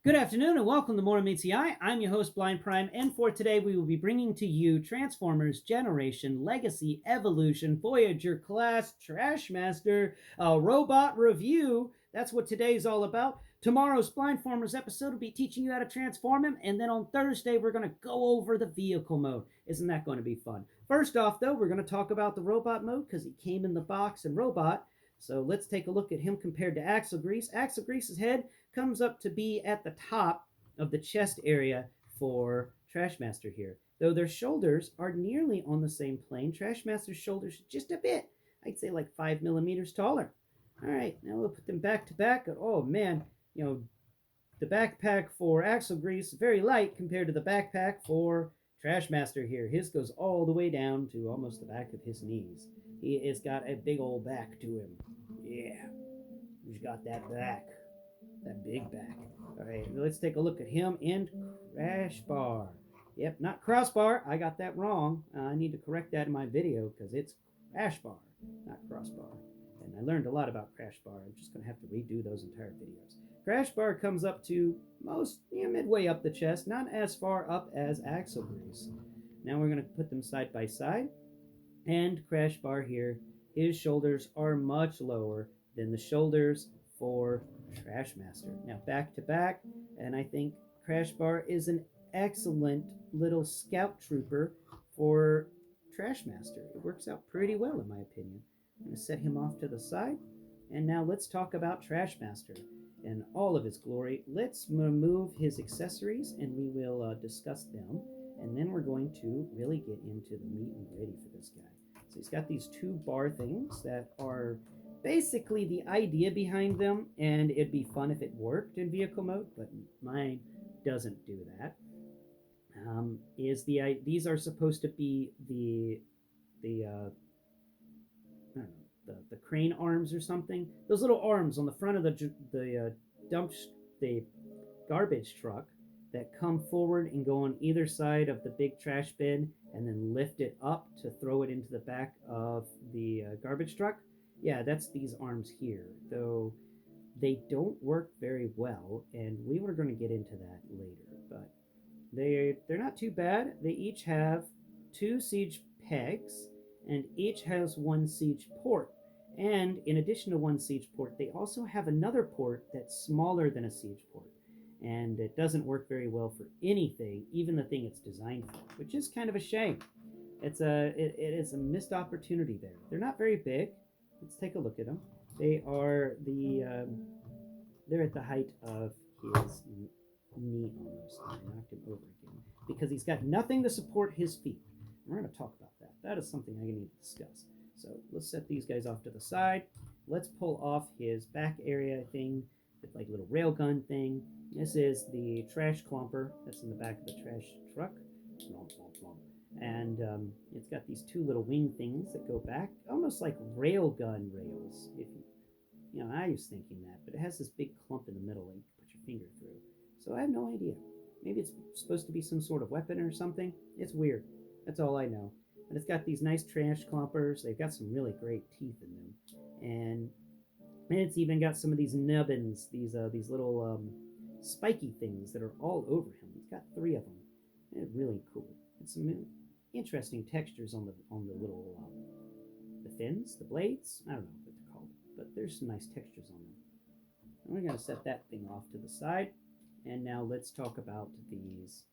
Good afternoon and welcome to More Meets I'm your host, Blind Prime, and for today we will be bringing to you Transformers Generation Legacy Evolution Voyager Class Trashmaster Robot Review. That's what today's all about. Tomorrow's Blindformers episode will be teaching you how to transform him, and then on Thursday we're going to go over the vehicle mode. Isn't that going to be fun? First off, though, we're going to talk about the robot mode because he came in the box in Robot. So let's take a look at him compared to Axle Grease. Axle Grease's head comes up to be at the top of the chest area for Trashmaster here. Though their shoulders are nearly on the same plane, Trashmaster's shoulders just a bit, I'd say like 5 millimeters taller. All right, now we'll put them back to back. Oh man, the backpack for Axle Grease is very light compared to the backpack for Trashmaster here. His goes all the way down to almost the back of his knees. He has got a big old back to him. Yeah, he's got that back. That big back. All right, let's take a look at him and Crashbar. Yep, not Crossbar. I got that wrong. I need to correct that in my video because it's Crashbar, not Crossbar. And I learned a lot about Crashbar. I'm just going to have to redo those entire videos. Crashbar comes up to midway up the chest, not as far up as Axle Grease. Now we're going to put them side by side. And Crashbar here, his shoulders are much lower than the shoulders for Trashmaster. Now back to back, and I think Crashbar is an excellent little scout trooper for Trashmaster. It works out pretty well in my opinion. I'm going to set him off to the side, and now let's talk about Trashmaster in all of his glory. Let's remove his accessories, and we will discuss them, and then we're going to really get into the meat and gritty for this guy. So he's got these two bar things that are basically the idea behind them, and it'd be fun if it worked in vehicle mode, but mine doesn't do that. These are supposed to be the crane arms or something. Those little arms on the front of the garbage truck that come forward and go on either side of the big trash bin and then lift it up to throw it into the back of the garbage truck. Yeah, that's these arms here, though they don't work very well, and we were going to get into that later, but they're not too bad. They each have 2 siege pegs, and each has 1 siege port. And in addition to 1 siege port, they also have another port that's smaller than a siege port. And it doesn't work very well for anything, even the thing it's designed for, which is kind of a shame. It is a missed opportunity there. They're not very big. Let's take a look at them. They are they're at the height of his knee almost. I knocked him over again because he's got nothing to support his feet. We're going to talk about that. That is something I need to discuss. So let's set these guys off to the side. Let's pull off his back area thing, with like little railgun thing. This is the trash clumper that's in the back of the trash truck. And it's got these 2 little wing things that go back, almost like railgun rails. I was thinking that, but it has this big clump in the middle that you can put your finger through. So I have no idea. Maybe it's supposed to be some sort of weapon or something. It's weird. That's all I know. And it's got these nice trash clumpers. They've got some really great teeth in them. And it's even got some of these nubbins, these little spiky things that are all over him. It's got 3 of them. They're really cool. It's some interesting textures on the little the fins, the blades. I don't know what they're called, but there's some nice textures on them. And we're going to set that thing off to the side. And now let's talk about these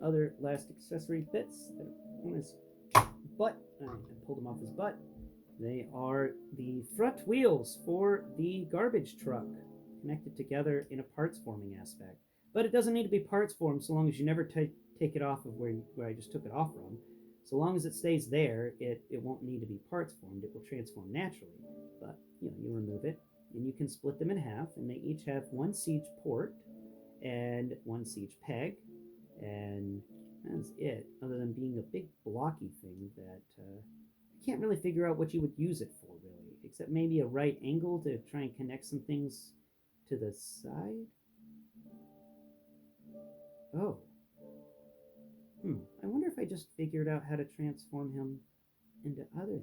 other last accessory bits that are on his butt. I pulled them off his butt. They are the front wheels for the garbage truck, connected together in a parts forming aspect. But it doesn't need to be parts formed so long as you never take it off of where I just took it off from. So long as it stays there, it won't need to be parts formed. It will transform naturally. But you remove it, and you can split them in half, and they each have 1 siege port and 1 siege peg, and that's it, other than being a big blocky thing that I can't really figure out what you would use it for, really, except maybe a right angle to try and connect some things to the side. Oh. I wonder if I just figured out how to transform him into other...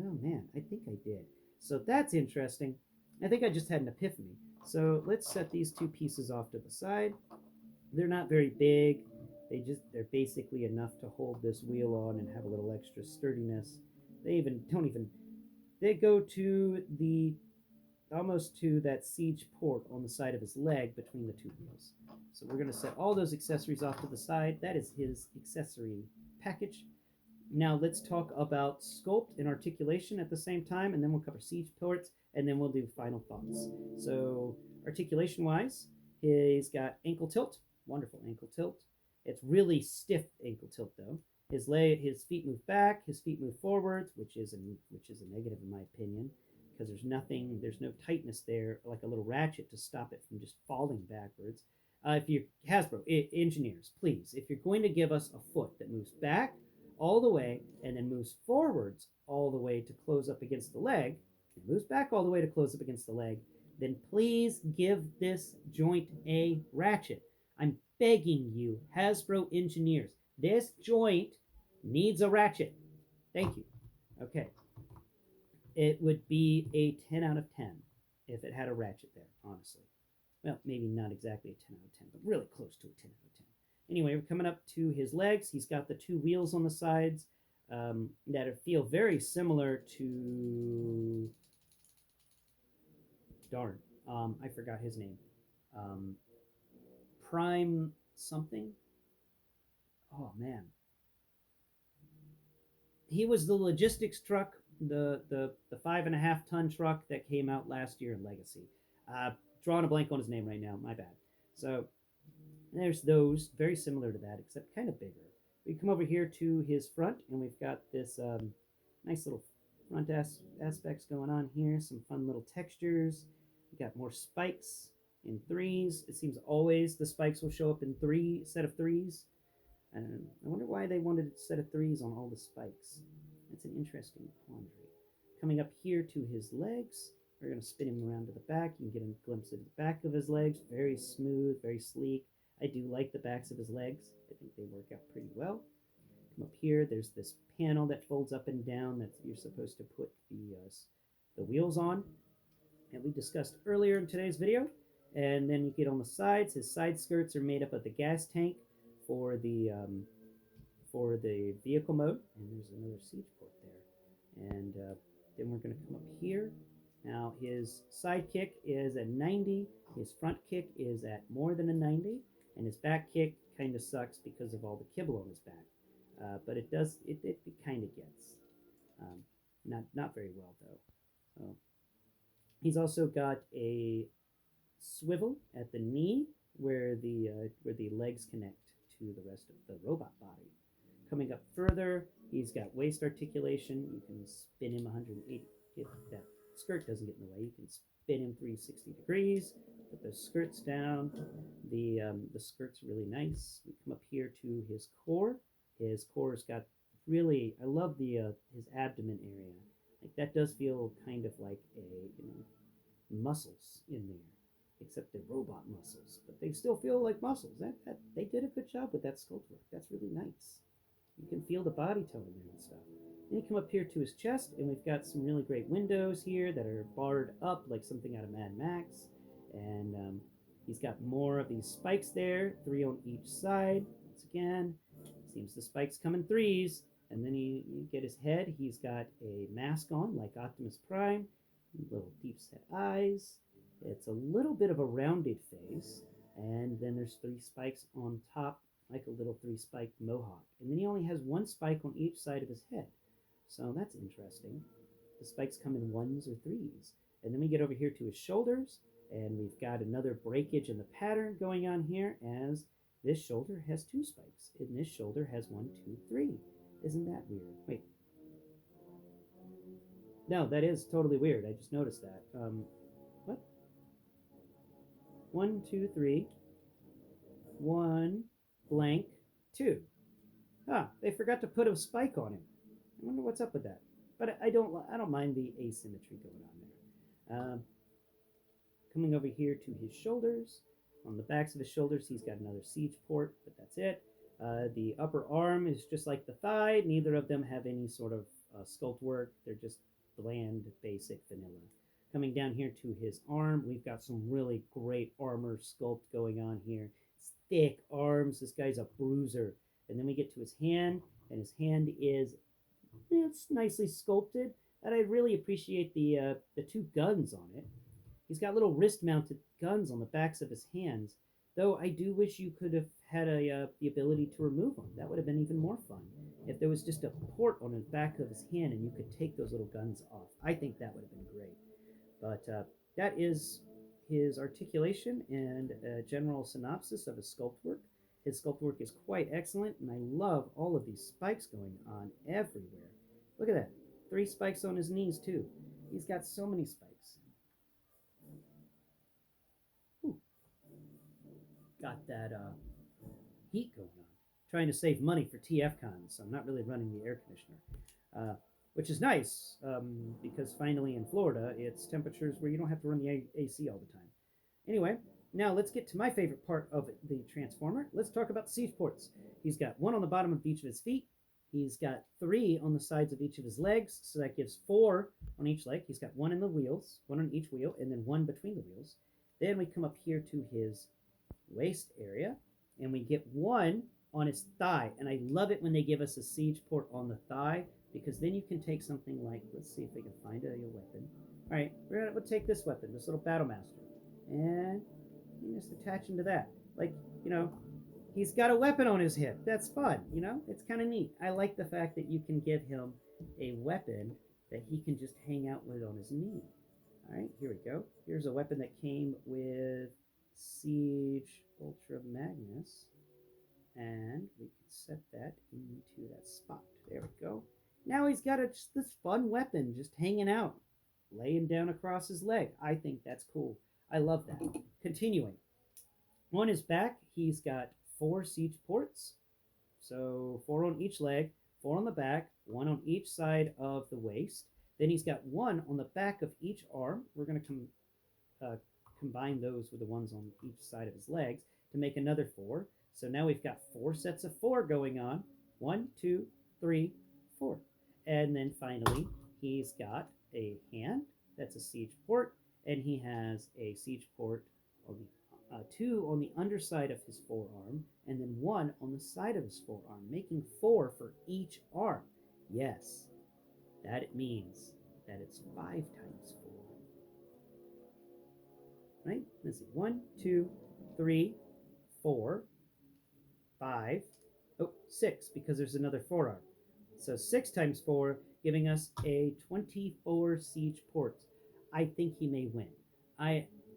Oh man, I think I did. So that's interesting. I think I just had an epiphany. So let's set these two pieces off to the side. They're not very big. They're basically enough to hold this wheel on and have a little extra sturdiness. They even don't even they go to the almost to that siege port on the side of his leg between the two wheels. So we're going to set all those accessories off to the side. That is his accessory package. Now let's talk about sculpt and articulation at the same time, and then we'll cover siege ports, and then we'll do final thoughts. So articulation wise, he's got ankle tilt, wonderful ankle tilt. It's really stiff ankle tilt though. His feet move back, his feet move forwards, which is a negative in my opinion, because there's no tightness there, like a little ratchet to stop it from just falling backwards. If you Hasbro engineers, please, if you're going to give us a foot that moves back all the way and then moves forwards all the way to close up against the leg, and moves back all the way to close up against the leg, then please give this joint a ratchet. I'm begging you, Hasbro engineers, this joint needs a ratchet. Thank you. Okay. It would be a 10 out of 10 if it had a ratchet there, honestly. Well, maybe not exactly a 10 out of 10, but really close to a 10 out of 10. Anyway, we're coming up to his legs. He's got the two wheels on the sides that feel very similar to... Darn, I forgot his name. Prime something? Oh, man. He was the logistics truck, the 5.5 ton truck that came out last year in Legacy. Drawing a blank on his name right now, my bad. So there's those, very similar to that, except kind of bigger. We come over here to his front, and we've got this nice little front aspects going on here, some fun little textures. We got more spikes in threes. It seems always the spikes will show up in set of threes. And I wonder why they wanted a set of threes on all the spikes. That's an interesting quandary. Coming up here to his legs, we're going to spin him around to the back. You can get a glimpse of the back of his legs. Very smooth, very sleek. I do like the backs of his legs. I think they work out pretty well. Come up here, there's this panel that folds up and down that you're supposed to put the wheels on that we discussed earlier in today's video. And then you get on the sides. His side skirts are made up of the gas tank for the vehicle mode, and there's another siege port there. And then we're going to come up here. Now his side kick is at 90, his front kick is at more than a 90, and his back kick kind of sucks because of all the kibble on his back. But it kind of gets. Not very well though. So he's also got a swivel at the knee where the legs connect to the rest of the robot body. Coming up further, he's got waist articulation. You can spin him 180 if that skirt doesn't get in the way. You can spin him 360 degrees. Put those skirts down. The skirt's really nice. We come up here to his core. His core's got really, I love his abdomen area. Like that does feel kind of like muscles in there, except they're robot muscles, but they still feel like muscles. They did a good job with that sculpt work. That's really nice. You can feel the body tone in there and stuff. Then you come up here to his chest, and we've got some really great windows here that are barred up like something out of Mad Max. And he's got more of these spikes there, 3 on each side. Once again, seems the spikes come in threes. And then you get his head. He's got a mask on like Optimus Prime, little deep set eyes. It's a little bit of a rounded face, and then there's 3 spikes on top, like a little 3-spike mohawk. And then he only has 1 spike on each side of his head. So that's interesting. The spikes come in 1s or 3s. And then we get over here to his shoulders, and we've got another breakage in the pattern going on here, as this shoulder has 2 spikes, and this shoulder has 1, 2, 3. Isn't that weird? Wait. No, that is totally weird. I just noticed that. What? 1, 2, 3. 1, blank, 2. They forgot to put a spike on him. I wonder what's up with that. But I don't mind the asymmetry going on there. Coming over here to his shoulders. On the backs of his shoulders, he's got another siege port, but that's it. The upper arm is just like the thigh. Neither of them have any sort of sculpt work. They're just bland, basic, vanilla. Coming down here to his arm, we've got some really great armor sculpt going on here. Thick arms. This guy's a bruiser. And then we get to his hand, and his hand is it's nicely sculpted. And I really appreciate the two guns on it. He's got little wrist-mounted guns on the backs of his hands. Though I do wish you could have had the ability to remove them. That would have been even more fun. If there was just a port on the back of his hand and you could take those little guns off, I think that would have been great. But that is his articulation and a general synopsis of his sculpt work. His sculpt work is quite excellent, and I love all of these spikes going on everywhere. Look at that. 3 spikes on his knees, too. He's got so many spikes. Ooh. Got that heat going on. Trying to save money for TFCon, so I'm not really running the air conditioner. Which is nice because finally in Florida, it's temperatures where you don't have to run the AC all the time. Anyway, now let's get to my favorite part of the Transformer. Let's talk about the siege ports. He's got 1 on the bottom of each of his feet. He's got 3 on the sides of each of his legs, so that gives 4 on each leg. He's got 1 in the wheels, 1 on each wheel, and then 1 between the wheels. Then we come up here to his waist area, and we get 1 on his thigh. And I love it when they give us a siege port on the thigh, because then you can take something like, let's see if we can find a weapon. All right, we'll take this weapon, this little Battle Master, and you just attach him to that. Like, you know, he's got a weapon on his hip. That's fun, you know? It's kind of neat. I like the fact that you can give him a weapon that he can just hang out with on his knee. All right, here we go. Here's a weapon that came with Siege Ultra Magnus. And we can set that into that spot. There we go. Now he's got just this fun weapon just hanging out, laying down across his leg. I think that's cool. I love that. Continuing. On his back, he's got 4 siege ports. So 4 on each leg, 4 on the back, 1 on each side of the waist. Then he's got 1 on the back of each arm. We're going to combine those with the ones on each side of his legs to make another 4. So now we've got 4 sets of 4 going on. 1, 2, 3, 4. And then finally, he's got a hand. That's a siege port. And he has a siege port on the 2 on the underside of his forearm, and then 1 on the side of his forearm, making 4 for each arm. Yes, that it means that it's 5 times 4. Right? Let's see. 1, 2, 3, 4, 5. Oh, 6, because there's another forearm. So 6 times 4, giving us a 24 siege ports. I think he may win.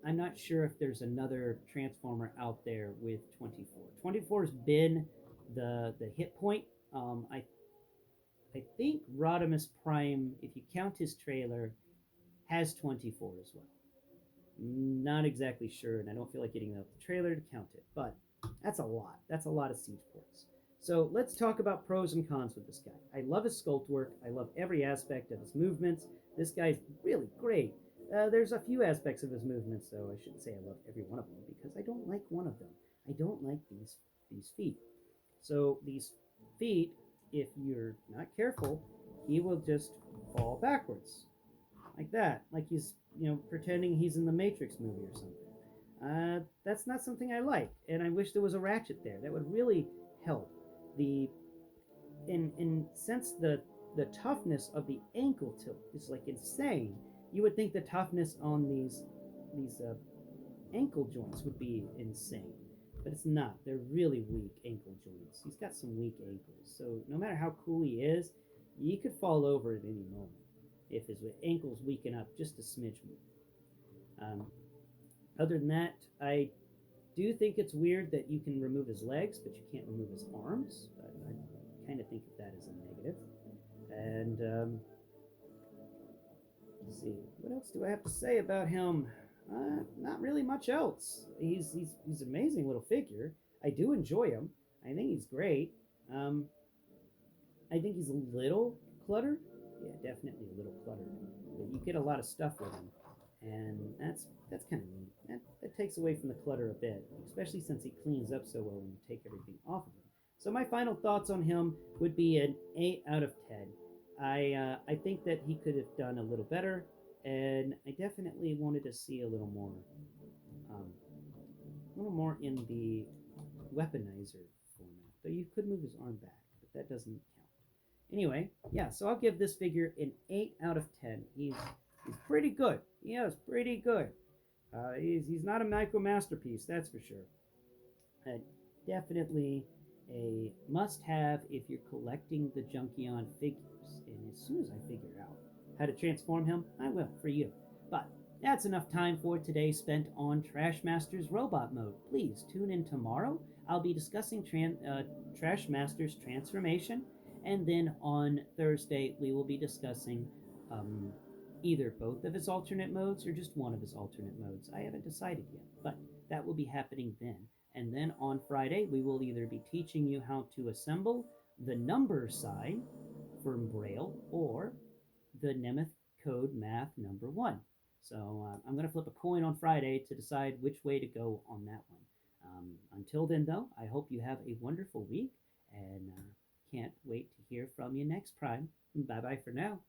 I'm not sure if there's another Transformer out there with 24. 24 has been the hit point. I think Rodimus Prime, if you count his trailer, has 24 as well. Not exactly sure, and I don't feel like getting out the trailer to count it, but that's a lot. That's a lot of siege ports. So let's talk about pros and cons with this guy. I love his sculpt work. I love every aspect of his movements. This guy's really great. There's a few aspects of his movements, though. I shouldn't say I love every one of them, because I don't like one of them. I don't like these feet. So these feet, if you're not careful, he will just fall backwards. Like that. Like he's, pretending he's in the Matrix movie or something. That's not something I like, and I wish there was a ratchet there. That would really help. Since the toughness of the ankle tilt is like insane, you would think the toughness on these ankle joints would be insane, but it's not. They're really weak ankle joints. He's got some weak ankles, so no matter how cool he is, he could fall over at any moment if his ankles weaken up just a smidge more. Other than that, I do think it's weird that you can remove his legs, but you can't remove his arms. I kind of think of that as a negative. And let's see, what else do I have to say about him? Not really much else. He's an amazing little figure. I do enjoy him. I think he's great. I think he's a little cluttered. Yeah, definitely a little cluttered. But you get a lot of stuff with him, and that's kind of neat. That takes away from the clutter a bit, especially since he cleans up so well when you take everything off of him. So my final thoughts on him would be an 8 out of 10. I think that he could have done a little better. And I definitely wanted to see um, a little more in the weaponizer format. Though you could move his arm back, but that doesn't count. Anyway, yeah, so I'll give this figure an 8 out of 10. He's pretty good. He is pretty good. He's not a micro masterpiece, that's for sure. Uh, Definitely a must-have if you're collecting the Junkion figures. And as soon as I figure out how to transform him, I will for you. But that's enough time for today spent on Trashmaster's robot mode. Please tune in tomorrow. I'll be discussing Trashmaster's transformation, and then on Thursday we will be discussing um, either both of his alternate modes or just one of his alternate modes. I haven't decided yet, but that will be happening then. And then on Friday, we will either be teaching you how to assemble the number sign from Braille or the Nemeth code math number one. So I'm going to flip a coin on Friday to decide which way to go on that one. Until then, though, I hope you have a wonderful week and can't wait to hear from you next Prime. Bye bye for now.